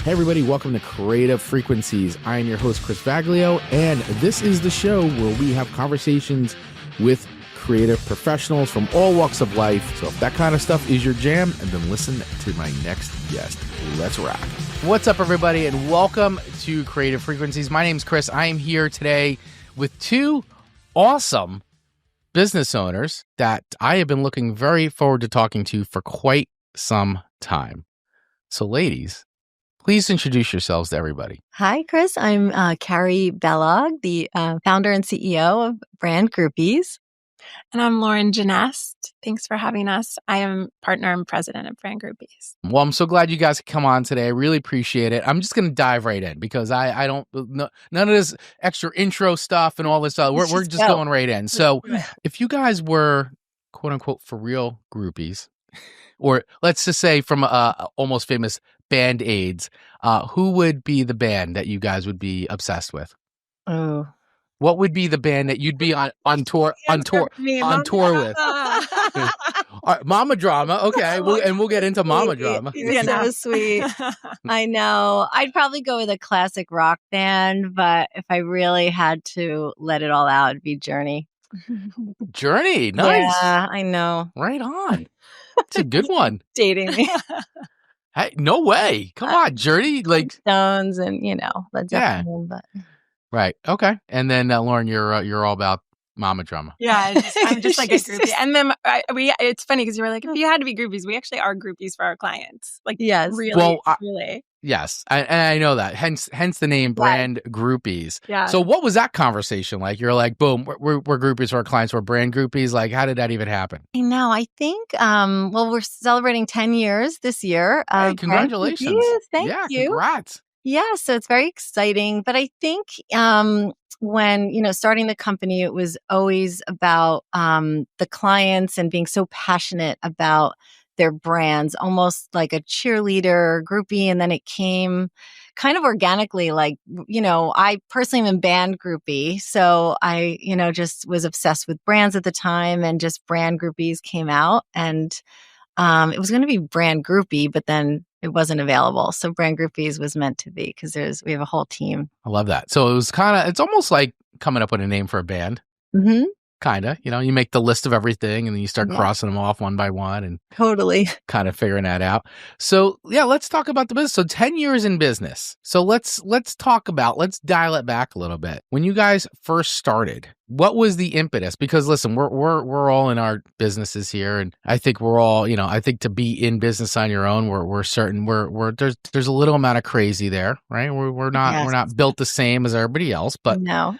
Hey everybody, welcome to Creative Frequencies. I am your host, Chris Vaglio, and this is the show where we have conversations with creative professionals from all walks of life. So if that kind of stuff is your jam, then listen to my next guest. Let's rock. What's up, everybody, and welcome to Creative Frequencies. My name's Chris. I am here today with two awesome business owners that I have been looking very forward to talking to for quite some time. So ladies, please introduce yourselves to everybody. Hi, Chris. I'm Carey Balogh, the founder and CEO of Brand Groupies. And I'm Lauren Genest. Thanks for having us. I am partner and president of Brand Groupies. Well, I'm so glad you guys could come on today. I really appreciate it. I'm just going to dive right in because I don't, none of this extra intro stuff and all this stuff. We're just going right in. So if you guys were quote unquote for real groupies, or let's just say from almost famous Band-Aids, who would be the band that you guys would be obsessed with? Oh, what would be the band that you'd be on tour with? Mama Drama, okay. We'll get into Mama Drama. You're so sweet. I know. I'd probably go with a classic rock band, but if I really had to let it all out, it'd be Journey. Journey, nice. Yeah, I know. Right on. It's a good one. Dating me. Hey, no way. Come on, Journey. Like Stones and, Led Zeppelin. But... Right. Okay. And then Lauren, you're all about Mama Drama. Yeah, I'm just like a groupie. And then it's funny because you were like, if you had to be groupies, we actually are groupies for our clients. Like, yes, really, well, really. Yes, I know that. Hence the name Brand Groupies. Yeah. So what was that conversation like? You're like, boom, we're groupies for our clients. We're Brand Groupies. Like, how did that even happen? I know. I think, we're celebrating 10 years this year. Hey, congratulations. Thank you. Congrats. Yeah, so it's very exciting. But I think when, starting the company, it was always about the clients and being so passionate about their brands, almost like a cheerleader groupie. And then it came kind of organically, like, I personally am a band groupie. So I, just was obsessed with brands at the time, and just Brand Groupies came out, and it was going to be Brand Groupie, but then it wasn't available. So Brand Groupies was meant to be because we have a whole team. I love that. So it's almost like coming up with a name for a band. Mm-hmm. Kind of, you make the list of everything and then you start crossing them off one by one and totally kind of figuring that out. So yeah, let's talk about the business. So 10 years in business. So let's dial it back a little bit. When you guys first started, what was the impetus? Because listen, we're all in our businesses here, and I think we're all, I think to be in business on your own, we're certain there's a little amount of crazy there, right? We're not built the same as everybody else, but no.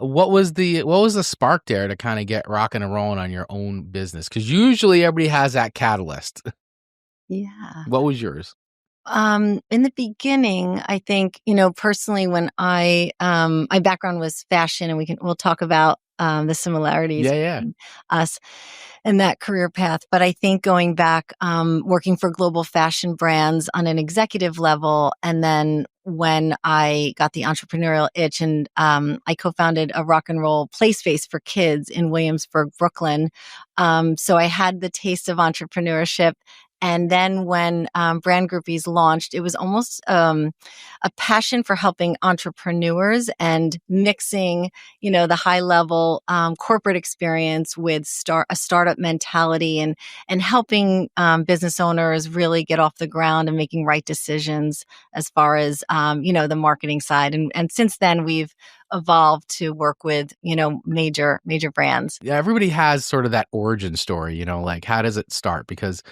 what was the spark there to kind of get rocking and rolling on your own business? Because usually everybody has that catalyst. Yeah. What was yours? In the beginning, I think, personally, when my background was fashion, and we'll talk about the similarities between us and that career path. But I think going back, working for global fashion brands on an executive level, and then when I got the entrepreneurial itch, and I co-founded a rock and roll play space for kids in Williamsburg, Brooklyn. So I had the taste of entrepreneurship. And then when Brand Groupies launched, it was almost a passion for helping entrepreneurs and mixing, the high level corporate experience with a startup mentality, and helping business owners really get off the ground and making right decisions as far as, the marketing side. And since then, we've evolved to work with, major brands. Yeah, everybody has sort of that origin story, like how does it start? Because,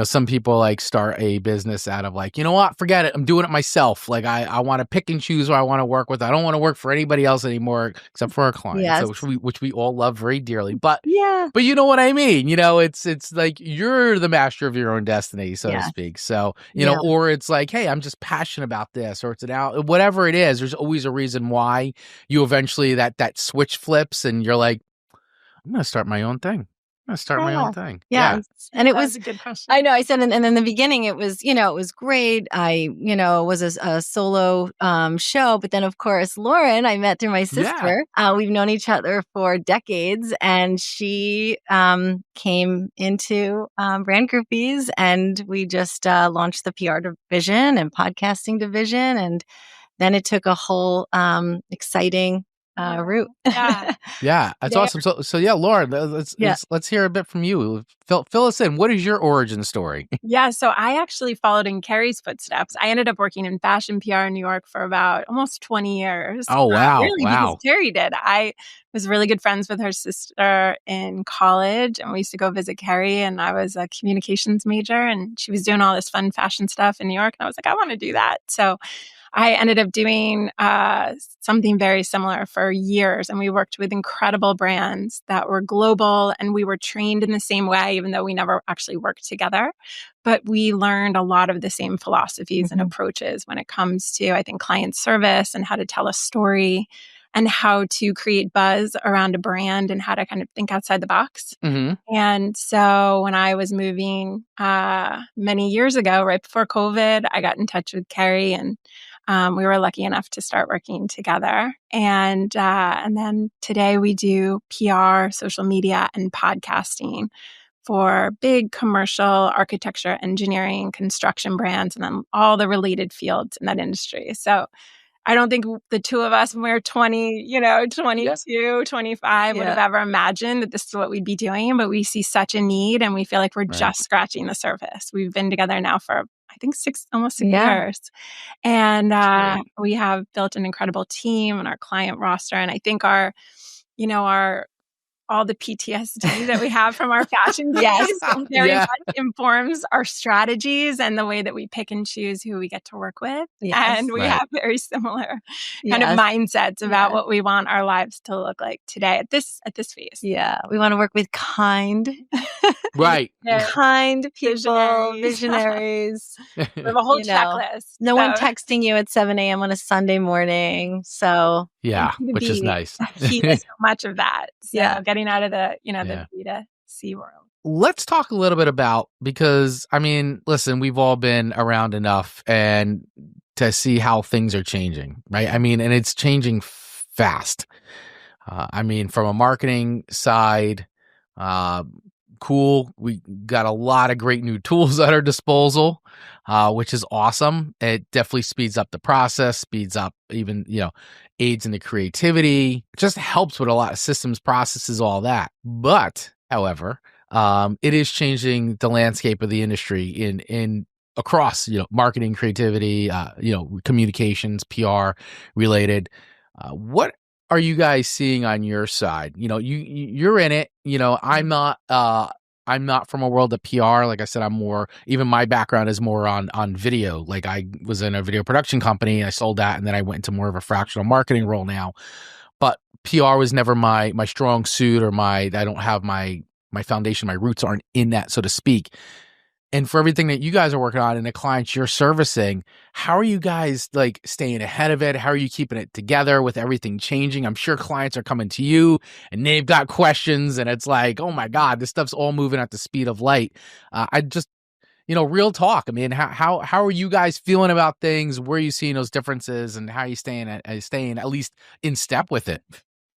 some people like start a business out of like, what, forget it, I'm doing it myself. Like I want to pick and choose who I want to work with. I don't want to work for anybody else anymore except for our clients, yes. which we all love very dearly. But yeah, but you know what I mean? It's like you're the master of your own destiny, so to speak. So, or it's like, hey, I'm just passionate about this, or it's whatever it is, there's always a reason why you eventually that switch flips and you're like, I'm going to start my own thing. gonna start my own thing. Yeah. And it was a good question. I know. I said, and in the beginning, it was, it was great. I, was a solo show. But then, of course, Lauren, I met through my sister. We've known each other for decades. And she came into Brand Groupies, and we just launched the PR division and podcasting division. And then it took a whole exciting route. Yeah, that's awesome. So yeah, Lauren, let's hear a bit from you. Fill us in. What is your origin story? Yeah, so I actually followed in Carey's footsteps. I ended up working in fashion PR in New York for about almost 20 years. Oh wow, really, because Carey did. I was really good friends with her sister in college, and we used to go visit Carey. And I was a communications major, and she was doing all this fun fashion stuff in New York. And I was like, I want to do that. So I ended up doing something very similar for years. And we worked with incredible brands that were global, and we were trained in the same way, even though we never actually worked together. But we learned a lot of the same philosophies and approaches when it comes to, I think, client service and how to tell a story and how to create buzz around a brand and how to kind of think outside the box. And so when I was moving many years ago, right before COVID, I got in touch with Carey, and we were lucky enough to start working together. And then today we do PR, social media, and podcasting for big commercial architecture, engineering, construction brands, and then all the related fields in that industry. So I don't think the two of us, when we were 20, 22, 25, would have ever imagined that this is what we'd be doing. But we see such a need, and we feel like we're just scratching the surface. We've been together now for, I think, almost 6 years. And we have built an incredible team and our client roster. And I think our all the PTSD that we have from our fashion days very much informs our strategies and the way that we pick and choose who we get to work with. And we have very similar kind of mindsets about what we want our lives to look like today at this phase. Yeah. We want to work with kind. Kind people, visionaries. We have a whole checklist. No one texting you at 7 a.m. on a Sunday morning. So which is nice. He does so much of that. So getting out of the, the B2C world. Let's talk a little bit about, because I mean, listen, we've all been around enough and to see how things are changing, right? I mean, and it's changing fast. I mean, from a marketing side, cool. We got a lot of great new tools at our disposal, which is awesome. It definitely speeds up the process, speeds up even, aids in the creativity. It just helps with a lot of systems, processes, all that. But, however, it is changing the landscape of the industry in across, marketing, creativity, communications, PR related. What are you guys seeing on your side? You're in it. I'm not from a world of PR. Like I said, I'm more, even my background is more on video. Like I was in a video production company, I sold that, and then I went into more of a fractional marketing role now. But PR was never my strong suit, or I don't have my foundation, my roots aren't in that, so to speak. And for everything that you guys are working on and the clients you're servicing, how are you guys like staying ahead of it? How are you keeping it together with everything changing? I'm sure clients are coming to you and they've got questions, and it's like, oh my God, this stuff's all moving at the speed of light. I just, real talk. I mean, how are you guys feeling about things? Where are you seeing those differences, and how are you staying at least in step with it?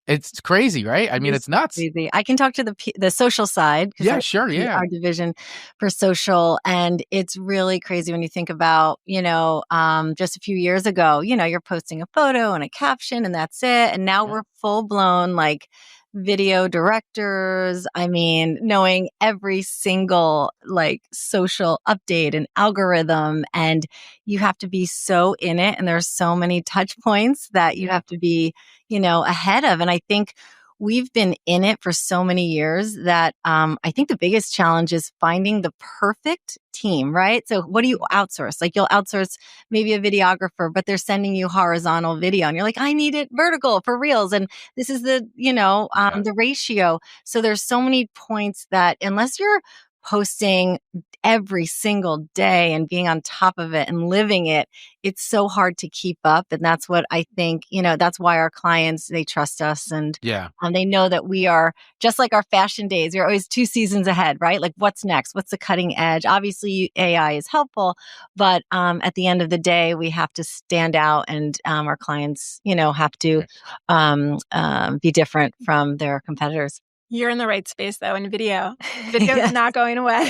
It's crazy, right? I mean, it's nuts. Crazy. I can talk to the social side. Yeah, sure. Yeah. Our division for social. And it's really crazy when you think about, just a few years ago, you're posting a photo and a caption and that's it. And now we're full blown like video directors. I mean, knowing every single like social update and algorithm, and you have to be so in it. And there's so many touch points that you have to be, ahead of. And I think we've been in it for so many years that I think the biggest challenge is finding the perfect team, right? So what do you outsource? Like you'll outsource maybe a videographer, but they're sending you horizontal video and you're like, I need it vertical for reels. And this is the, the ratio. So there's so many points that unless you're posting every single day and being on top of it and living it, it's so hard to keep up. And that's what I think, that's why our clients, they trust us, and they know that we are just like our fashion days. We're always 2 seasons ahead, right? Like, what's next? What's the cutting edge? Obviously, AI is helpful, but at the end of the day, we have to stand out, and our clients, have to be different from their competitors. You're in the right space, though, in video. Video's yes. not going away.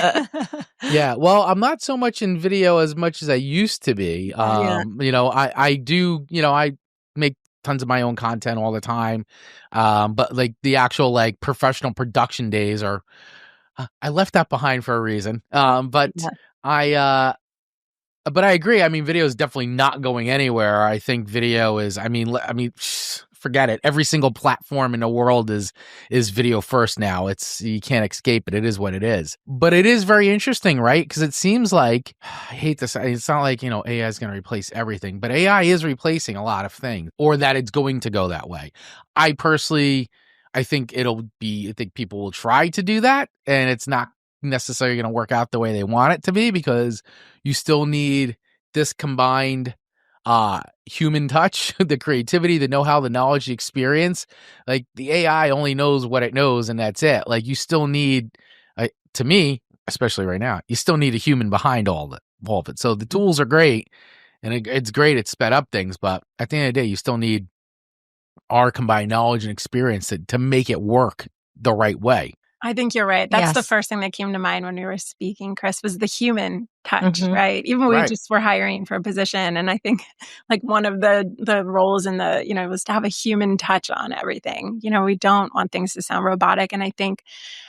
Yeah. Well, I'm not so much in video as much as I used to be. I do, I make tons of my own content all the time. But like the actual like professional production days I left that behind for a reason. But I agree. I mean, video is definitely not going anywhere. I think video is, forget it. Every single platform in the world is video first now. You can't escape it. It is what it is. But it is very interesting, right? Because it seems like, I hate to say, it's not like, AI is going to replace everything, but AI is replacing a lot of things, or that it's going to go that way. I think people will try to do that, and it's not necessarily going to work out the way they want it to be, because you still need this combined human touch, the creativity, the know-how, the knowledge, the experience. Like, the AI only knows what it knows, and that's it. Like, you still need, to me, especially right now, you still need a human behind all of it. So the tools are great, and it's great. It sped up things, but at the end of the day, you still need our combined knowledge and experience to make it work the right way. I think you're right. That's the first thing that came to mind when we were speaking, Chris, was the human touch, right? Even when we just were hiring for a position. And I think like one of the roles in was to have a human touch on everything. We don't want things to sound robotic. And I think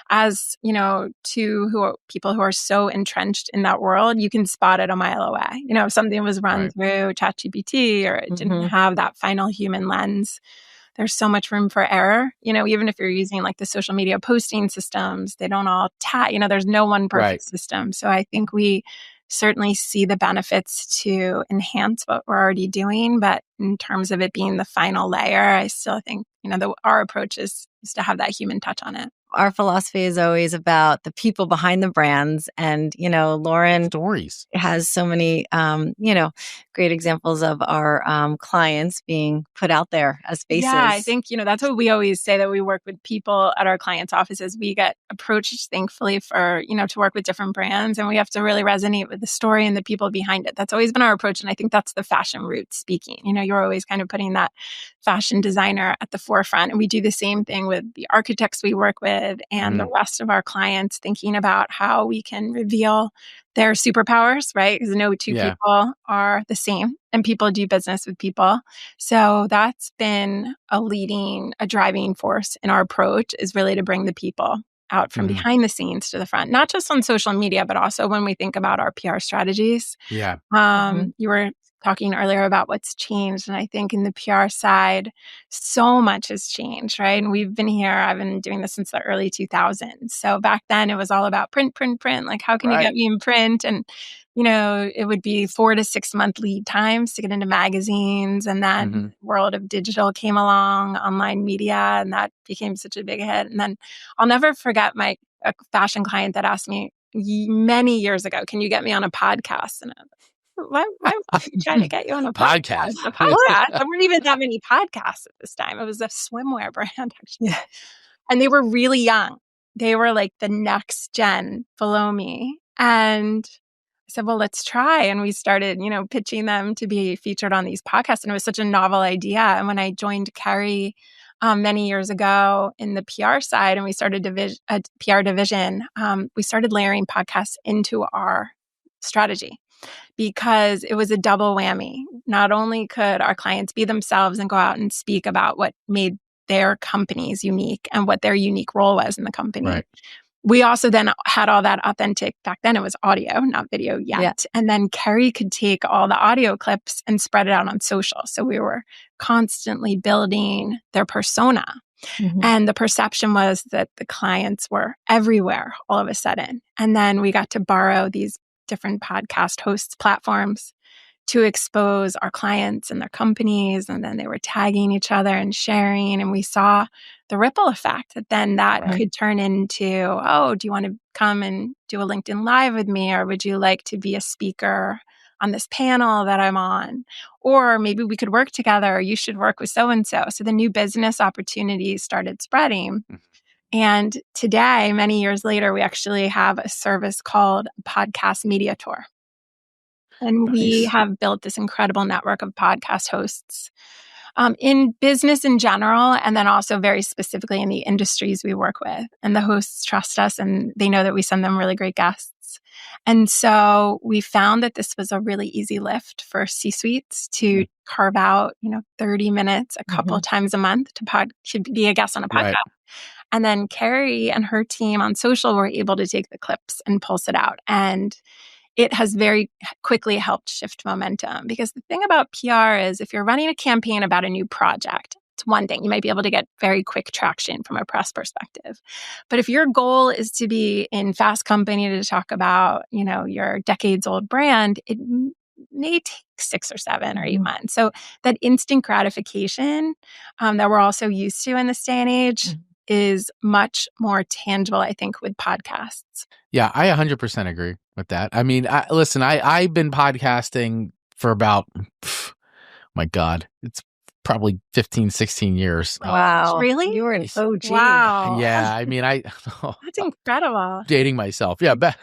as, people who are so entrenched in that world, you can spot it a mile away. If something was run through ChatGPT, or it didn't have that final human lens, there's so much room for error. Even if you're using like the social media posting systems, they don't all there's no one perfect system. So I think we certainly see the benefits to enhance what we're already doing. But in terms of it being the final layer, I still think, our approach is to have that human touch on it. Our philosophy is always about the people behind the brands. And, Lauren stories has so many, great examples of our clients being put out there as faces. Yeah, I think, that's what we always say, that we work with people at our clients' offices. We get approached, thankfully, for, to work with different brands. And we have to really resonate with the story and the people behind it. That's always been our approach. And I think that's the fashion route speaking. You're always kind of putting that fashion designer at the forefront. And we do the same thing with the architects we work with and the rest of our clients, thinking about how we can reveal their superpowers, right? Because no two people are the same, and people do business with people. So that's been a driving force in our approach, is really to bring the people out from behind the scenes to the front, not just on social media, but also when we think about our PR strategies. Yeah. You were talking earlier about what's changed. And I think in the PR side, so much has changed, right? And I've been doing this since the early 2000s. So back then it was all about print. Like, how can you get me in print? And, it would be 4 to 6 month lead times to get into magazines. And then the world of digital came along, online media, and that became such a big hit. And then I'll never forget a fashion client that asked me many years ago, can you get me on a podcast? And why were you trying to get you on a podcast? A podcast? There weren't even that many podcasts at this time. It was a swimwear brand, actually. Yeah. And they were really young. They were like the next gen below me. And I said, well, let's try. And we started, pitching them to be featured on these podcasts. And it was such a novel idea. And when I joined Carey many years ago in the PR side, and we started a PR division, we started layering podcasts into our strategy, because it was a double whammy. Not only could our clients be themselves and go out and speak about what made their companies unique and what their unique role was in the company. We also then had all that authentic, back then it was audio, not video yet. Yeah. And then Carey could take all the audio clips and spread it out on social. So we were constantly building their persona. And the perception was that the clients were everywhere all of a sudden. And then we got to borrow these different podcast hosts platforms to expose our clients and their companies. And then they were tagging each other and sharing. And we saw the ripple effect that then that could turn into, oh, do you want to come and do a LinkedIn Live with me? Or would you like to be a speaker on this panel that I'm on? Or maybe we could work together. Or you should work with so-and-so. So the new business opportunities started spreading. And today, many years later, we actually have a service called Podcast Media Tour. And we have built this incredible network of podcast hosts in business in general, and then also very specifically in the industries we work with. And the hosts trust us, and they know that we send them really great guests. And so we found that this was a really easy lift for C-suites to carve out, 30 minutes a couple of times a month to be a guest on a podcast. Right. And then Carey and her team on social were able to take the clips and pulse it out. And it has very quickly helped shift momentum, because the thing about PR is if you're running a campaign about a new project, it's one thing. You might be able to get very quick traction from a press perspective. But if your goal is to be in Fast Company to talk about, your decades-old brand, it may take 6 or 7 or 8 months. So that instant gratification that we're also used to in this day and age is much more tangible, I think, with podcasts. Yeah, I 100% agree with that. I mean, I've been podcasting for about, my God, it's probably 15, 16 years. Wow. Really? You were an OG. Wow. Yeah, I mean, that's incredible. Dating myself. Yeah. But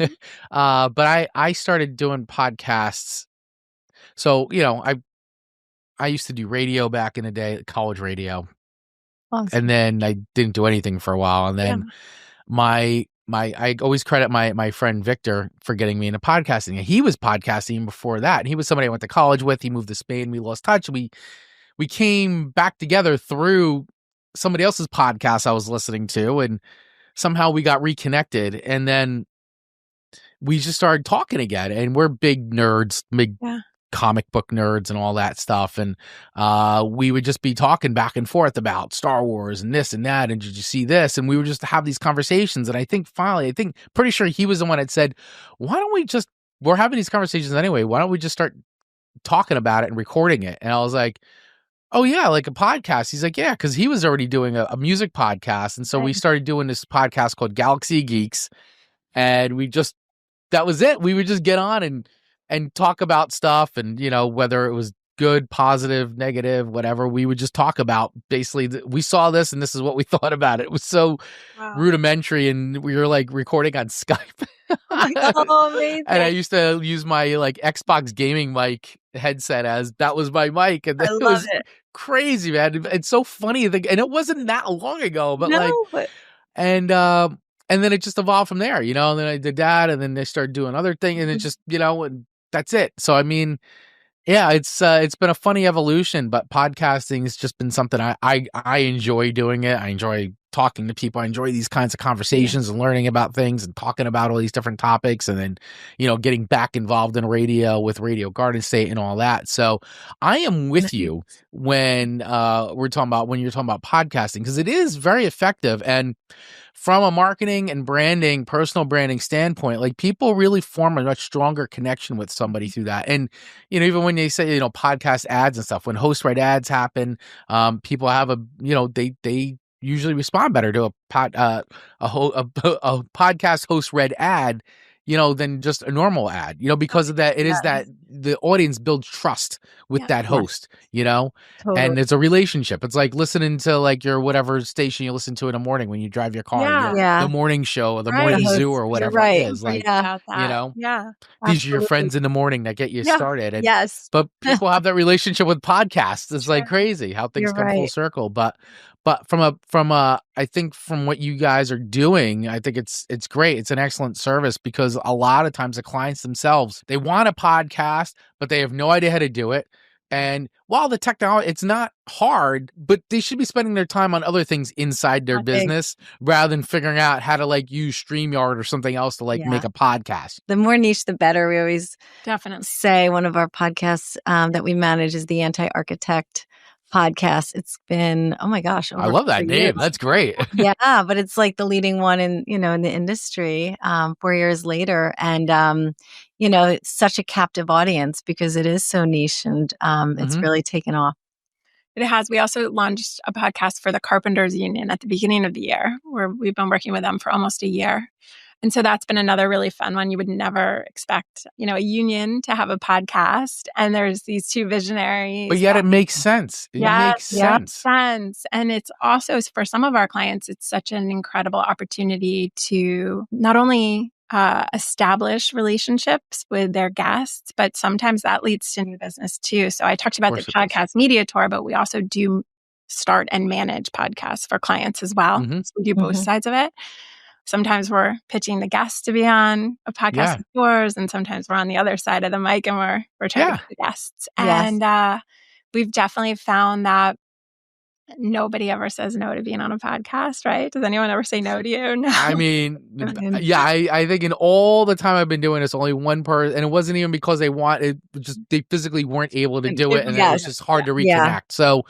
I started doing podcasts. So, I used to do radio back in the day, college radio. Awesome. And then I didn't do anything for a while. And then I always credit my friend Victor for getting me into podcasting. He was podcasting before that. And he was somebody I went to college with. He moved to Spain. We lost touch. We came back together through somebody else's podcast I was listening to, and somehow we got reconnected. And then we just started talking again. And we're big nerds, big comic book nerds and all that stuff. And we would just be talking back and forth about Star Wars and this and that. And did you see this? And we would just have these conversations. And I think finally, pretty sure he was the one that said, we're having these conversations anyway. Why don't we just start talking about it and recording it? And I was like, oh yeah, like a podcast. He's like, yeah, because he was already doing a music podcast. And so we started doing this podcast called Galaxy Geeks. And that was it. We would just get on and talk about stuff, and whether it was good, positive, negative, whatever, we would just talk about basically we saw this and this is what we thought about it. It was so rudimentary, and we were like recording on Skype. Oh, amazing. And I used to use my like Xbox gaming mic headset as that was my mic, and it was crazy, man. It's so funny, and it wasn't that long ago, but and then it just evolved from there, and then I did that, and then they started doing other things, and it just, and that's it. So, I mean, yeah, it's been a funny evolution, but podcasting has just been something I enjoy doing it. I enjoy talking to people. I enjoy these kinds of conversations and learning about things and talking about all these different topics, and then, getting back involved in radio with Radio Garden State and all that. So I am with you when you're talking about podcasting, because it is very effective. And from a marketing and branding, personal branding standpoint, like people really form a much stronger connection with somebody through that. And, even when they say, podcast ads and stuff, when host read ads happen, people have they usually respond better to a podcast host read ad, than just a normal ad, because of that. It is that the audience builds trust with that host, totally. And it's a relationship. It's like listening to like your whatever station you listen to in the morning when you drive your car, the morning show or the morning zoo or whatever it is. Like, these are your friends in the morning that get you started. And, but people have that relationship with podcasts. It's like crazy how things come full circle. But from I think from what you guys are doing, I think it's great. It's an excellent service, because a lot of times the clients themselves, they want a podcast, but they have no idea how to do it. And while the technology, it's not hard, but they should be spending their time on other things inside their business rather than figuring out how to like use StreamYard or something else to like make a podcast. The more niche, the better. We always definitely say one of our podcasts that we manage is the Anti-Architect podcast. It's been, oh my gosh, I love that name. years. That's great. Yeah, but it's like the leading one in the industry 4 years later. And, it's such a captive audience because it is so niche and it's really taken off. It has. We also launched a podcast for the Carpenters Union at the beginning of the year, where we've been working with them for almost a year. And so that's been another really fun one. You would never expect, a union to have a podcast. And there's these two visionaries. But yet it makes sense. It makes sense. And it's also, for some of our clients, it's such an incredible opportunity to not only establish relationships with their guests, but sometimes that leads to new business too. So I talked about the podcast media tour, but we also do start and manage podcasts for clients as well. So we do both sides of it. Sometimes we're pitching the guests to be on a podcast of yours, and sometimes we're on the other side of the mic and we're trying to get the guests. Yes. And we've definitely found that nobody ever says no to being on a podcast, right? Does anyone ever say no to you? No. I mean, I think in all the time I've been doing this, only one person, and it wasn't even because they physically weren't able to do it, and it was just hard to reconnect. So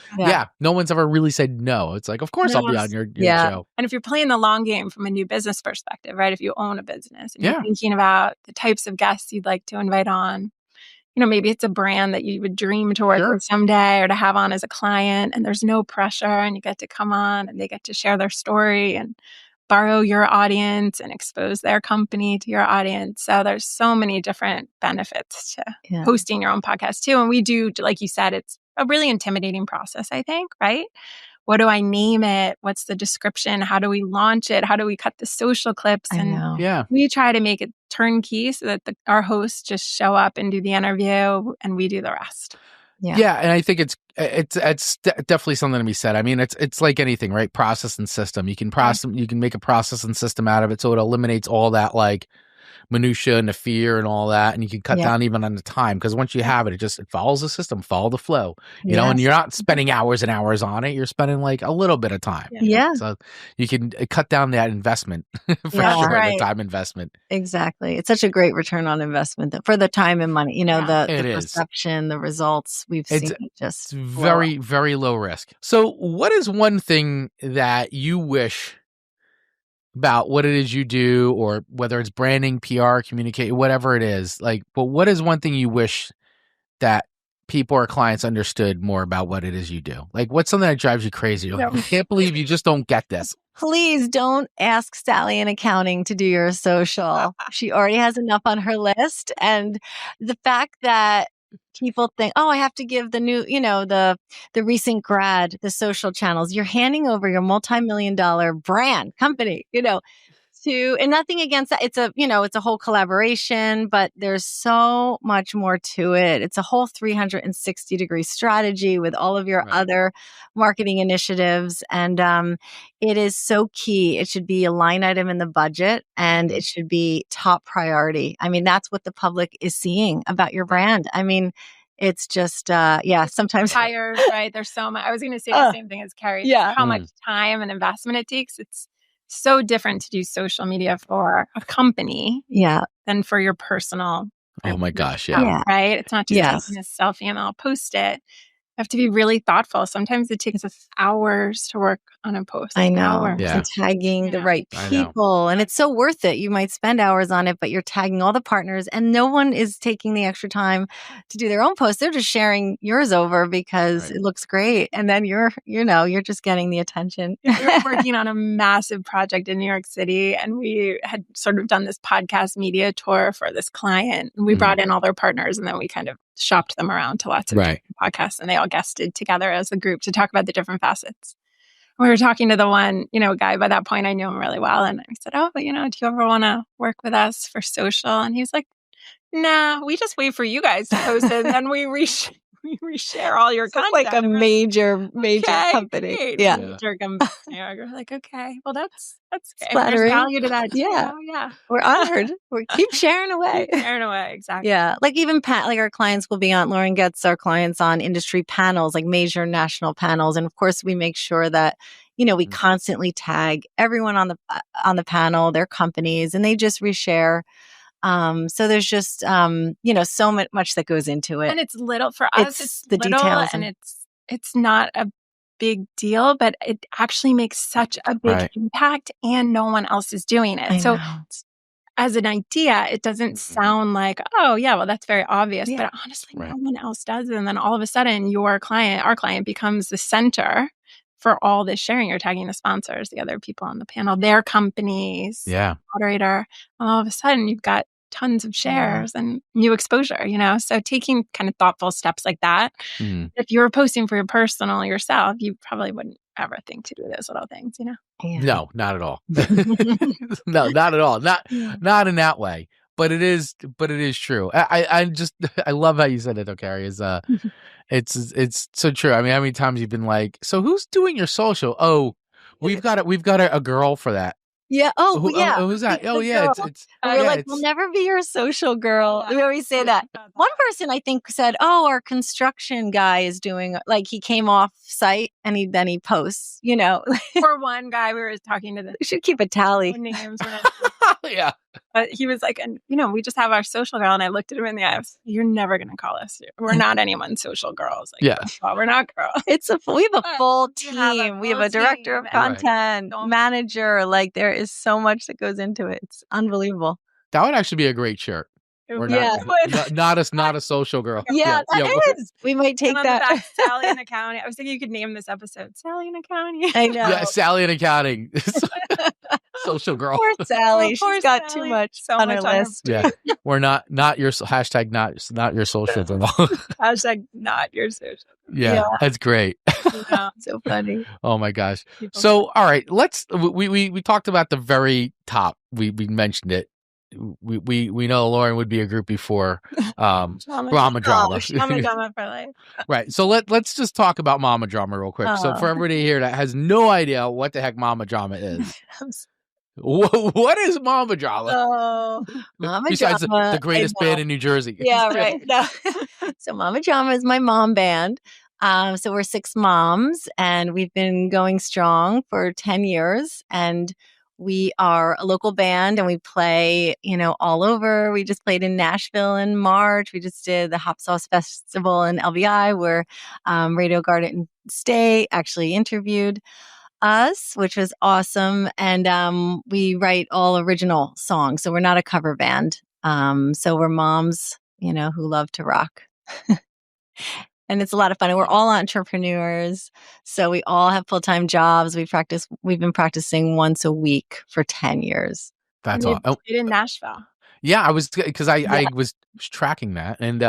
no one's ever really said no. It's like, of course I'll be on your show. And if you're playing the long game from a new business perspective, right? If you own a business and you're thinking about the types of guests you'd like to invite on, maybe it's a brand that you would dream to work with someday or to have on as a client, and there's no pressure, and you get to come on and they get to share their story and borrow your audience and expose their company to your audience. So there's so many different benefits to hosting your own podcast too. And we do, like you said, it's a really intimidating process, I think, right? What do I name it? What's the description? How do we launch it? How do we cut the social clips? And we try to make it turnkey so that our hosts just show up and do the interview and we do the rest. Yeah, and I think it's definitely something to be said. I mean, it's like anything, right? Process and system. You can make a process and system out of it, so it eliminates all that like minutia and the fear and all that, and you can cut down even on the time, because once you have it follows the system, follow the flow, you know, and you're not spending hours and hours on it. You're spending like a little bit of time. So you can cut down that investment for sure, the time investment. Exactly. It's such a great return on investment for the time and money, the perception, the results we've seen. Just very, very low risk. So what is one thing that you wish about what it is you do, or whether it's branding, PR, communicate, whatever it is, but what is one thing you wish that people or clients understood more about what it is you do? Like, what's something that drives you crazy? You're like, I can't believe you just don't get this. Please don't ask Sally in accounting to do your social. She already has enough on her list. And the fact that people think, oh, I have to give the new, the recent grad, the social channels. You're handing over your multi-million-dollar brand company, and nothing against that. It's a whole collaboration, but there's so much more to it. It's a whole 360-degree strategy with all of your other marketing initiatives. And it is so key. It should be a line item in the budget, and it should be top priority. I mean, that's what the public is seeing about your brand. I mean, it's just, sometimes tired, right? There's so much. I was going to say the same thing as Carey. How much time and investment it takes. It's so different to do social media for a company than for your personal. Oh my gosh. Right? It's not just taking a selfie and I'll post it. You have to be really thoughtful. Sometimes it takes us hours to work on a post. I know. Hours. And tagging the right people. And it's so worth it. You might spend hours on it, but you're tagging all the partners, and no one is taking the extra time to do their own post. They're just sharing yours over because it looks great. And then you're just getting the attention. We were working on a massive project in New York City, and we had sort of done this podcast media tour for this client. And we brought in all their partners, and then we kind of shopped them around to lots of different podcasts, and they all guested together as a group to talk about the different facets. We were talking to the one, guy. By that point, I knew him really well. And I said, oh, but do you ever want to work with us for social? And he was like, nah, we just wait for you guys to post it, and then we reshare all your content. Like a major company. Great. Major company. We're like, okay, well, that's okay. There's value to that too. Yeah. We're honored. We keep sharing away. Exactly. Yeah. Like even our clients will be on, Lauren gets our clients on industry panels, like major national panels. And of course, we make sure that, we constantly tag everyone on the panel, their companies, and they just reshare. So there's just, so much that goes into it. And it's little for us. It's the little, details, and it's it's not a big deal, but it actually makes such a big impact, and no one else is doing it. So as an idea, it doesn't sound like, oh yeah, well, that's very obvious, but honestly, no one else does it. And then all of a sudden our client becomes the center for all this sharing. You're tagging the sponsors, the other people on the panel, their companies, moderator. All of a sudden you've got tons of shares and new exposure, So taking kind of thoughtful steps like that. If you were posting for your personal yourself, you probably wouldn't ever think to do those little things, No, not at all. No, not at all. Not in that way. But it is true. I love how you said it though, Carey. It's so true. I mean, how many times you've been like, so who's doing your social? Oh, we've got a girl for that. Yeah. Oh, yeah. Who's that? Oh, yeah. We're like, we'll never be your social girl. We always say that. One person I think said, "Oh, our construction guy is doing like he came off site and then he posts." For one guy, we were talking to this. We should keep a tally. Names. Yeah. But he was like, and we just have our social girl. And I looked at him in the eye. I was, you're never going to call us. We're not anyone's social girls. Like, we're not girls. We have a full team. We have a director of content, manager. Like there is so much that goes into it. It's unbelievable. That would actually be a great shirt. We're not a social girl. Yeah, that is. We might take that. Sally in accounting. I was thinking you could name this episode Sally in accounting. I know. Yeah, Sally in accounting. Social girl. Poor Sally. She's got too much on her list. Yeah. We're not your hashtag not your social girl. Hashtag not your social. Yeah, that's great. So funny. Oh my gosh. So all right, we talked about the very top. We mentioned it. We know Lauren would be a groupie for Mama Drama. Mama Drama for life. Right. So let's just talk about Mama Drama real quick. So for everybody here that has no idea what the heck Mama Drama is. What is Mama Drama? Oh, Mama Besides Drama. the greatest band in New Jersey. Yeah, right. No. So Mama Drama is my mom band. So we're 6 moms and we've been going strong for 10 years and we are a local band and we play, all over. We just played in Nashville in March. We just did the Hop Sauce Festival in LVI where Radio Garden State actually interviewed us, which was awesome. And we write all original songs. So we're not a cover band. So we're moms, who love to rock. And it's a lot of fun. And we're all entrepreneurs. So we all have full-time jobs. We've been practicing once a week for 10 years. That's all. Oh, in Nashville. Yeah, I was I was tracking that. And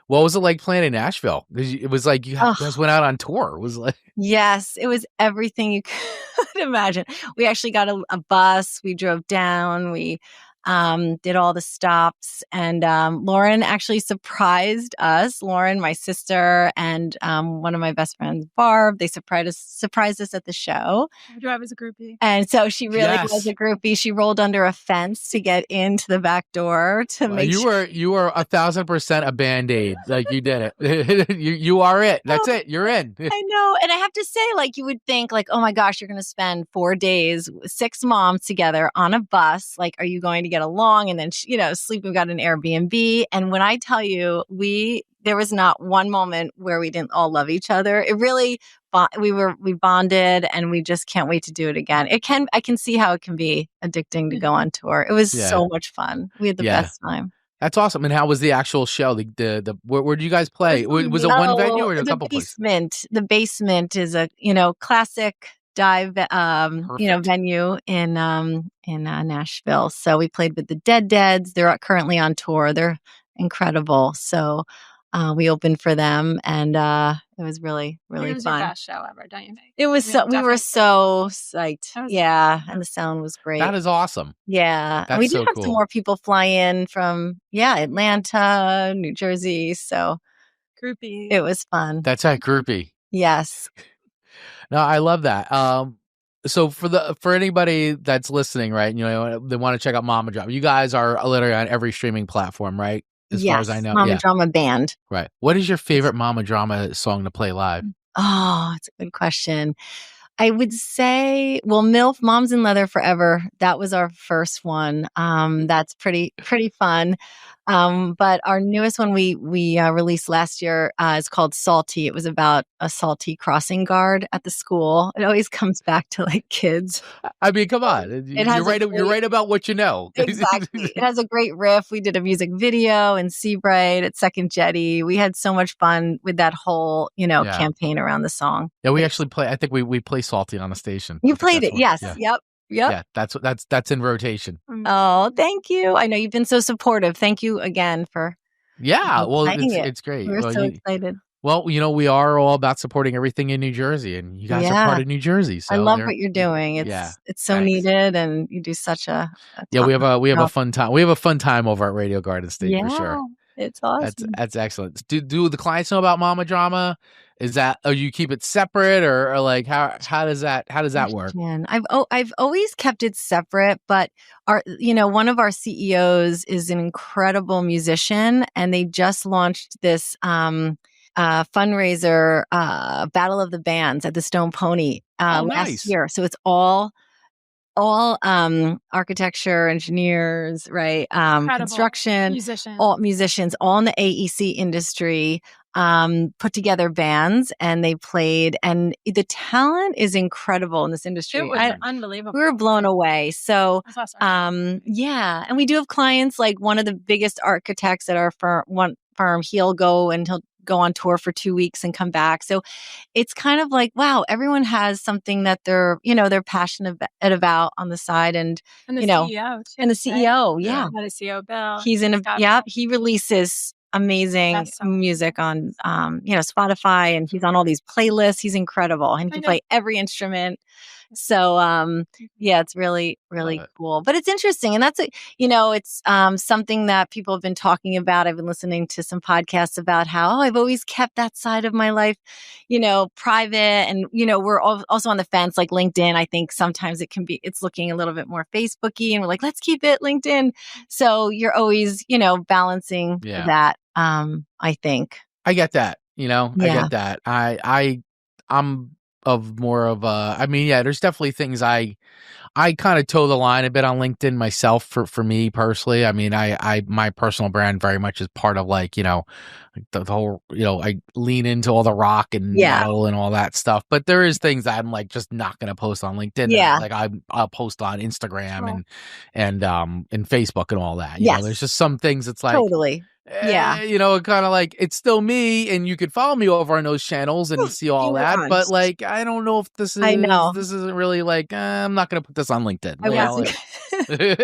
what was it like playing in Nashville? It was like you guys went out on tour. It was like yes, it was everything you could imagine. We actually got a bus. We drove down. We did all the stops, and Lauren actually surprised us. Lauren, my sister, and one of my best friends, Barb. They surprised us at the show. I was a groupie, and so she really was a groupie. She rolled under a fence to get into the back door to make. You were 1,000% a Band-Aid. Like you did it. you are it. That's it. You're in. I know, and I have to say, like you would think, like, oh my gosh, you're going to spend 4 days, 6 moms together on a bus. Like, are you going to get along and then sleep? We got an Airbnb, and when I tell you there was not one moment where we didn't all love each other. It really we bonded, and we just can't wait to do it again. I can see how it can be addicting to go on tour. It was so much fun. We had the best time. That's awesome. And how was the actual show? Where did you guys play? Was it one venue or a couple places? The basement is a classic dive venue in Nashville. So we played with the Deads. They're currently on tour. They're incredible. So we opened for them, and it was really, really fun. It was fun. your best show ever, don't you think? It was we were so psyched. And the sound was great. That is awesome. Yeah. And we did have some more people fly in from Atlanta, New Jersey. So groupie. It was fun. That's right, groupie. Yes. No, I love that. So for anybody that's listening, right, they want to check out Mama Drama. You guys are literally on every streaming platform, right? As far as I know. Mama Drama band. Right. What is your favorite Mama Drama song to play live? Oh, it's a good question. I would say, MILF, Moms in Leather Forever. That was our first one. That's pretty fun. But our newest one we released last year is called Salty. It was about a salty crossing guard at the school. It always comes back to like kids. I mean, come on. You're right. You're right about what you know. Exactly. It has a great riff. We did a music video in Seabright at Second Jetty. We had so much fun with that whole, campaign around the song. Yeah, we actually play. I think we play Salty on the station. You played it. Yes. Yeah. Yep. Yeah, that's in rotation. Oh, thank you. I know you've been so supportive. Thank you again for. Yeah, well, it's great. We're so excited. Well, we are all about supporting everything in New Jersey, and you guys are part of New Jersey. So I love what you're doing. It's so needed, and you do such a we have a fun time. We have a fun time over at Radio Garden State for sure. It's awesome. That's excellent. Do the clients know about Mama Drama? Is that you keep it separate or like how does that work? I've always kept it separate, but one of our CEOs is an incredible musician, and they just launched this fundraiser Battle of the Bands at the Stone Pony last year. So it's all architecture, engineers, right? Construction, all musicians, all in the AEC industry, put together bands, and they played, and the talent is incredible in this industry. It was unbelievable. We were blown away. So, and we do have clients like one of the biggest architects at our firm. He'll go on tour for 2 weeks and come back. So it's kind of like, wow, everyone has something that they're passionate about on the side. And the CEO too, and the CEO. Right? Yeah. The CEO Bill. He's he releases amazing music on, Spotify, and he's on all these playlists. He's incredible. And he can play every instrument. So, it's really, really cool, but it's interesting. And that's, it's, something that people have been talking about. I've been listening to some podcasts about how, I've always kept that side of my life, private. And, we're also on the fence, like LinkedIn. I think sometimes it's looking a little bit more Facebooky, and we're like, let's keep it LinkedIn. So you're always, balancing that. I think I get that, I get that. I'm of more of there's definitely things I kind of toe the line a bit on LinkedIn myself for me personally. I mean, my personal brand very much is part of like, the whole, I lean into all the rock and metal and all that stuff, but there is things that I'm like, just not going to post on LinkedIn. Yeah. Like I'll post on Instagram and Facebook and all that. You know, there's just some things it's like, totally. Kind of like it's still me, and you could follow me over on those channels and see all that. But like, I don't know if this is. This isn't really like. I'm not going to put this on LinkedIn. I was going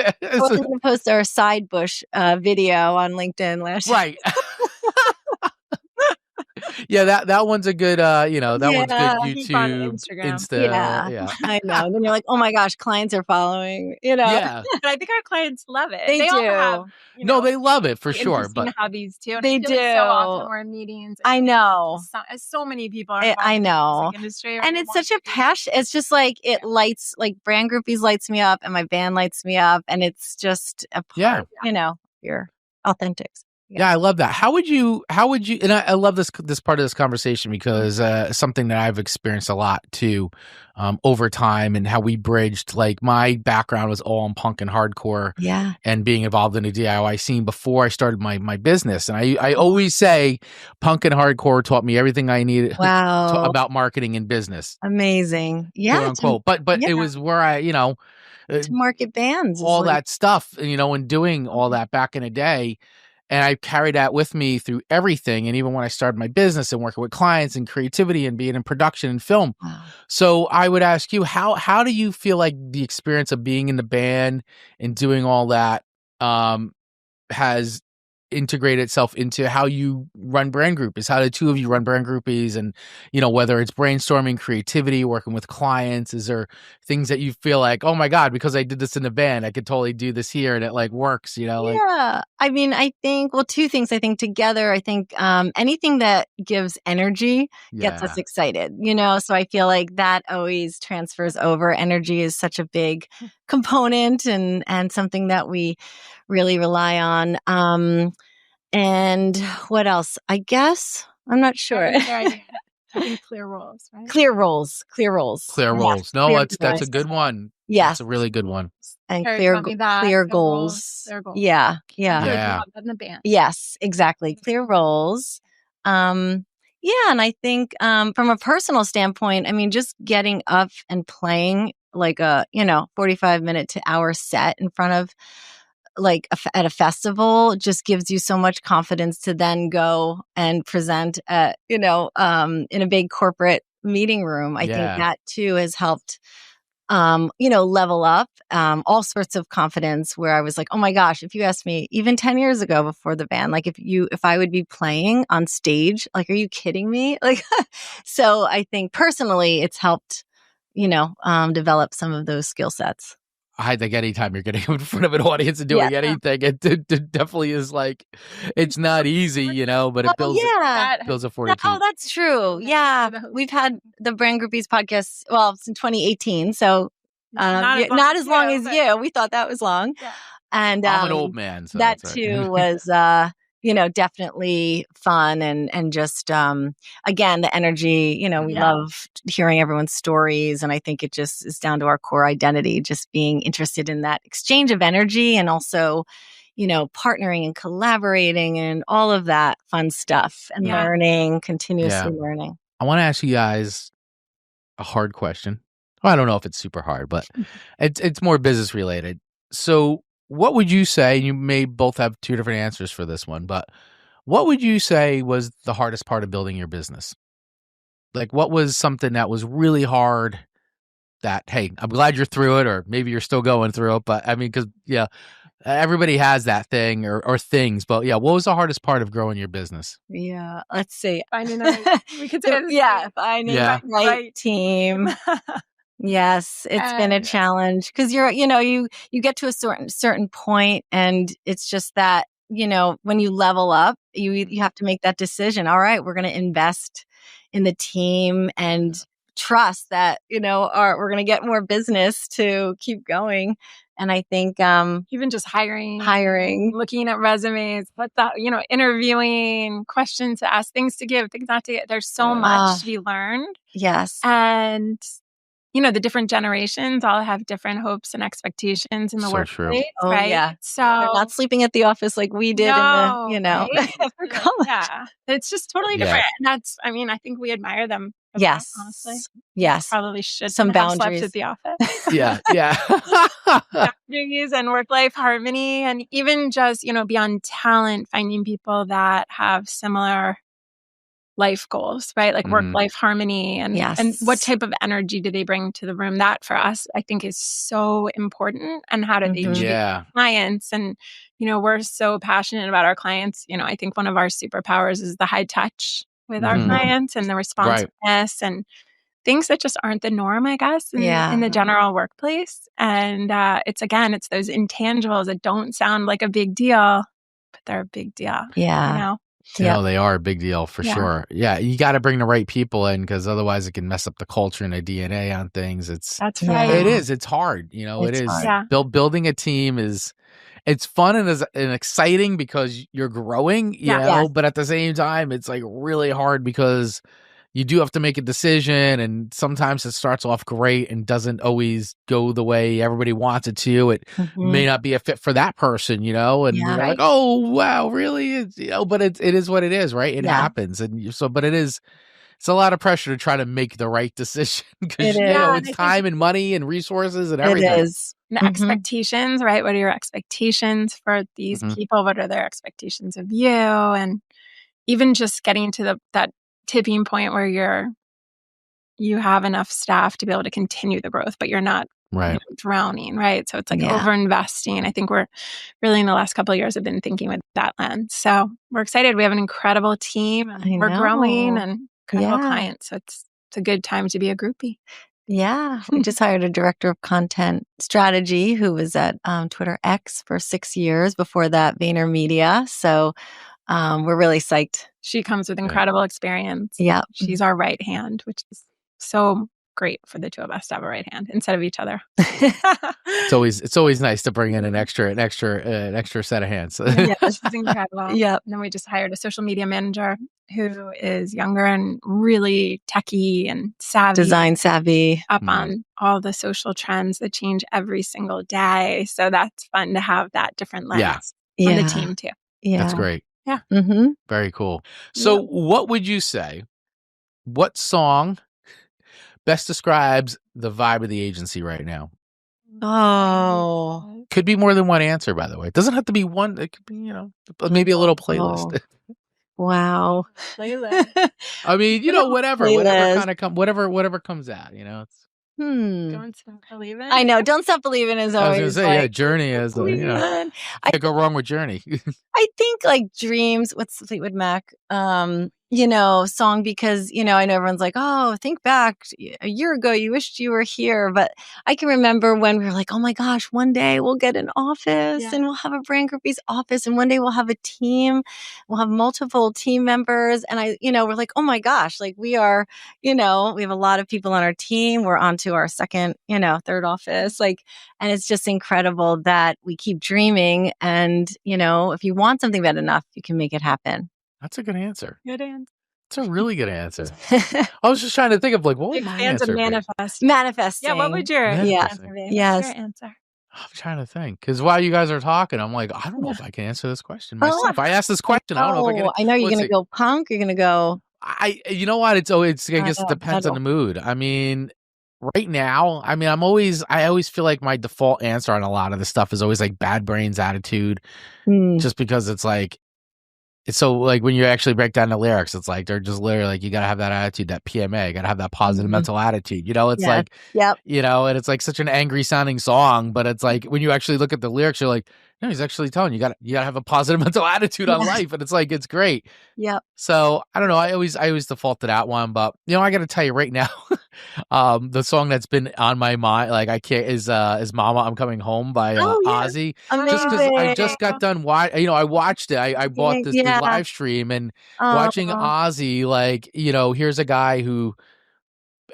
to post our side bush video on LinkedIn last year. Right. Yeah, that one's a good, one's good YouTube, Insta. Yeah, I know. And then you're like, oh my gosh, clients are following, Yeah. But I think our clients love it. They do. All have, no, they love it for sure. But hobbies too. And they I feel do. Like so often we're in meetings. I know. So many people are involved I know. in the music industry. And it's such a passion. It's just like it lights, like Brand Groupies lights me up, and my band lights me up, and it's just a part, your authentics. Yeah, I love that. How would you, and I love this part of this conversation because something that I've experienced a lot too over time, and how we bridged, like my background was all in punk and hardcore and being involved in the DIY scene before I started my business. And I always say punk and hardcore taught me everything I needed about marketing and business. Amazing. Yeah. Quote unquote. But it was where I, to market bands. All that stuff, and doing all that back in the day. And I carried that with me through everything. And even when I started my business and working with clients and creativity and being in production and film. Wow. So I would ask you, how do you feel like the experience of being in the band and doing all that has integrated itself into how you run Brand Groupies? How the two of you run Brand Groupies, and whether it's brainstorming, creativity, working with clients, is there things that you feel like, oh my god, because I did this in the band, I could totally do this here and it like works, I mean, I think two things. I think together, I think anything that gives energy gets us excited, so I feel like that always transfers over. Energy is such a big component and something that we really rely on. And what else? I guess I'm not sure. I think clear roles, right? Clear roles. No, that's a good one. Yes. That's a really good one. And Carey clear taught me that. clear goals. Clear goals. Yeah. Yeah. In the band. Yes, exactly. Clear roles. Yeah, and I think from a personal standpoint, I mean, just getting up and playing like a 45-minute to hour set in front of at a festival just gives you so much confidence to then go and present at in a big corporate meeting room. I think that too has helped level up all sorts of confidence, where I was like, oh my gosh, if you asked me even 10 years ago before the band, like if I would be playing on stage, like, are you kidding me? Like, so I think personally it's helped, develop some of those skill sets. I think anytime you're getting in front of an audience and doing anything, it definitely is like, it's not easy, but it builds a fortitude. Oh, that's true. Yeah. We've had the Brand Groupies podcast, since 2018. So not as long as you. We thought that was long. Yeah. And I'm an old man. So that too was, definitely fun and just, again, the energy, we love hearing everyone's stories. And I think it just is down to our core identity, just being interested in that exchange of energy and also, partnering and collaborating and all of that fun stuff and learning, continuously learning. I want to ask you guys a hard question. Well, I don't know if it's super hard, but it's more business related. So what would you say, you may both have two different answers for this one, but what would you say was the hardest part of building your business? Like, what was something that was really hard that, hey, I'm glad you're through it, or maybe you're still going through it, but I mean, because, everybody has that thing or things, but what was the hardest part of growing your business? Yeah, let's see. Finding we could say finding the right team. Yes, it's been a challenge because you get to a certain point, and it's just that, when you level up, you have to make that decision. All right, we're going to invest in the team and trust that, we're going to get more business to keep going. And I think even just hiring, looking at resumes, interviewing, questions to ask, things to give, things not to get. There's so much to be learned. Yes. And the different generations all have different hopes and expectations in the workplace, true. right? Yeah. So they're not sleeping at the office like we did in the, right? college. Yeah. It's just totally different. And that's, I think we admire them. Yes. That, honestly. Yes. Probably should some have boundaries slept at the office. Yeah. Boundaries and work-life harmony, and even just, beyond talent, finding people that have similar life goals, right? Like work-life harmony and what type of energy do they bring to the room? That for us, I think, is so important. And how do they treat clients? And, we're so passionate about our clients. I think one of our superpowers is the high touch with our clients and the responsiveness and things that just aren't the norm, I guess, in the general workplace. And it's those intangibles that don't sound like a big deal, but they're a big deal. Yeah. No, they are a big deal for sure. Yeah, you got to bring the right people in, because otherwise it can mess up the culture and the DNA on things. That's right. It is. It's hard. It is. Building a team it's fun and exciting because you're growing. But at the same time, it's like really hard because you do have to make a decision, and sometimes it starts off great and doesn't always go the way everybody wants it to. It may not be a fit for that person, and you're like, oh wow, really? But it is what it is, right? It happens, and but it's a lot of pressure to try to make the right decision because it's time and money and resources and everything. It is. And expectations, right? What are your expectations for these people? What are their expectations of you? And even just getting to that tipping point where you have enough staff to be able to continue the growth, but you're not drowning, right? So it's like over investing. I think we're really, in the last couple of years, have been thinking with that lens. So we're excited. We have an incredible team, and we're growing, and incredible clients. So it's a good time to be a groupie. Yeah. We just hired a director of content strategy who was at Twitter X for 6 years. Before that, VaynerMedia. So we're really psyched. She comes with incredible experience. Yeah. She's our right hand, which is so great for the two of us to have a right hand instead of each other. It's always nice to bring in an extra set of hands. Yeah, she's incredible. Yeah. And then we just hired a social media manager who is younger and really techie and savvy. Design savvy. Up on all the social trends that change every single day. So that's fun to have that different lens on the team too. Yeah. That's great. Yeah. Mm-hmm. Very cool. So what would you say, what song best describes the vibe of the agency right now? Oh. Could be more than one answer, by the way. It doesn't have to be one. It could be, maybe a little playlist. Oh. Wow. Playlist. I mean, whatever comes out, it's. Don't Stop Believing. I know. Don't Stop Believing is always. I was gonna say, Journey is. Can't go wrong with Journey. I think like Dreams. What's Fleetwood Mac? Song, because I know everyone's like, oh, think back a year ago, you wished you were here, but I can remember when we were like, oh my gosh, one day we'll get an office and we'll have a Brand Groupies office, and one day we'll have a team, we'll have multiple team members, and we're like, oh my gosh, like we are, we have a lot of people on our team, we're on to our second, third office, and it's just incredible that we keep dreaming, and if you want something bad enough, you can make it happen. That's a good answer. Good answer. It's a really good answer. I was just trying to think of what would my answer be? Manifesting. Yeah, what would your answer be? Yes. What's your answer? I'm trying to think, because while you guys are talking, I'm like, I don't know if I can answer this question myself. If I ask this question, I don't know if I can. I know you're going to go punk. You're going to go. You know what? I guess it depends on the mood. I mean, right now, I always feel like my default answer on a lot of the stuff is always like Bad Brains Attitude, just because it's like. So like when you actually break down the lyrics, it's like they're just literally like, you got to have that attitude, that PMA, you got to have that positive mental attitude. It's like, and it's like such an angry sounding song, but it's like when you actually look at the lyrics, you're like, no, he's actually telling you, you got to have a positive mental attitude on life, and it's like it's great. Yep. So I don't know. I always default to that one, but I got to tell you right now, the song that's been on my mind, like I can't, is "Mama, I'm Coming Home" by Ozzy. Amazing. Just because I just got done I watched it. I bought this live stream, and watching Ozzy, like here's a guy who.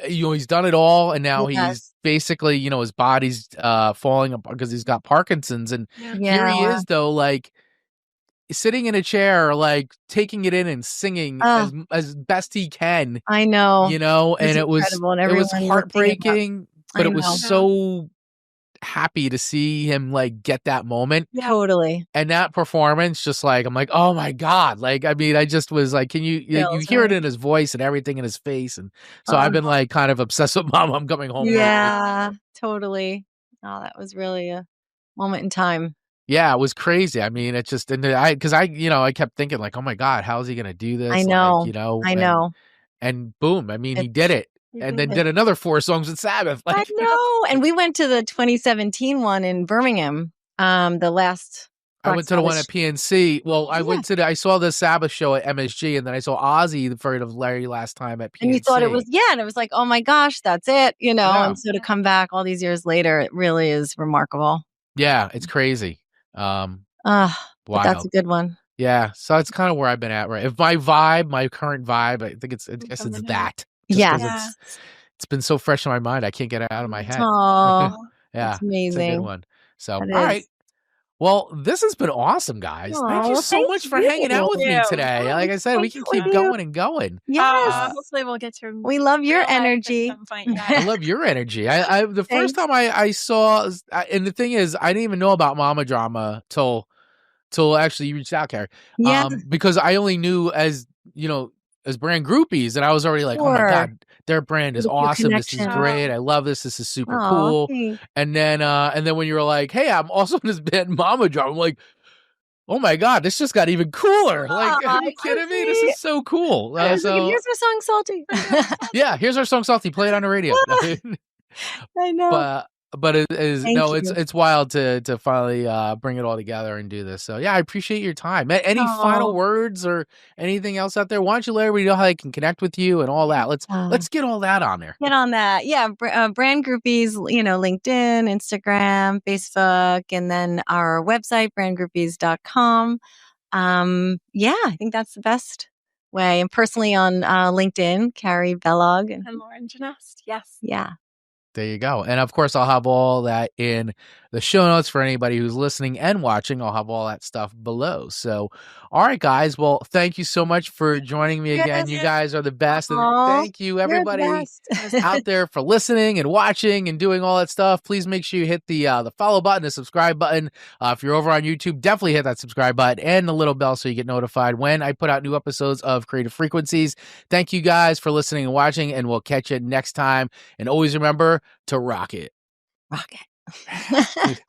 He's done it all, and now he's basically, his body's falling apart because he's got Parkinson's, and here he is though, like sitting in a chair, like taking it in and singing as best he can. I know, and it was heartbreaking, but it was so happy to see him like get that moment. Totally. And that performance, just like, I'm like, oh my God. Like, I mean, I just was like, you hear it in his voice and everything in his face. And so I've been like kind of obsessed with Mom, I'm Coming Home. Yeah, totally. Oh, that was really a moment in time. Yeah, it was crazy. I mean, it just, because I kept thinking like, oh my God, how is he going to do this? I know. Like, I know. And boom, I mean, he did it. And then did another 4 songs with Sabbath. Like, I know. And we went to the 2017 one in Birmingham. The last. I went to the one at PNC. Well, I saw the Sabbath show at MSG, and then I saw Ozzy for the very last time at PNC. And you thought it was, and it was like, oh my gosh, that's it, And so to come back all these years later, it really is remarkable. Yeah, it's crazy. Wow. That's a good one. Yeah, so it's kind of where I've been at, right? If my current vibe, I think it's that. It's been so fresh in my mind, I can't get it out of my head. Oh, yeah, that's amazing. It's a good one. So, all right. Well, this has been awesome, guys. Thank you so much for hanging out with me today. Like I said, we can keep going and going. Yes. Hopefully we'll get to. We love your energy. I love your energy. I the first time I saw, and the thing is, I didn't even know about Mama Drama till actually you reached out, Carey. Yeah. Because I only knew as Brand Groupies, and I was already like, oh my God, their brand is awesome. This is great. I love this. This is super cool. Thanks. And then when you were like, hey, I'm also in this band Mama Drama, I'm like, oh my God, this just got even cooler. Like, are you kidding me? This is so cool. So here's our song Salty. Yeah, here's our song Salty. Play it on the radio. I know. But it is it's wild to finally bring it all together and do this. So yeah, I appreciate your time. Any final words or anything else out there? Why don't you let everybody know how they can connect with you and all that? Let's get all that on there. Get on that. Yeah, Brand Groupies, LinkedIn, Instagram, Facebook, and then our website, brandgroupies.com. I think that's the best way. And personally on LinkedIn, Carey Balogh and Lauren Genest. Yes. Yeah. There you go. And of course, I'll have all that in the show notes for anybody who's listening and watching. I'll have all that stuff below. So, all right, guys. Well, thank you so much for joining me again. You guys are the best. And thank you, everybody out there, for listening and watching and doing all that stuff. Please make sure you hit the follow button, the subscribe button. If you're over on YouTube, definitely hit that subscribe button and the little bell so you get notified when I put out new episodes of Creative Frequencies. Thank you guys for listening and watching, and we'll catch you next time. And always remember to rock it. Rock it.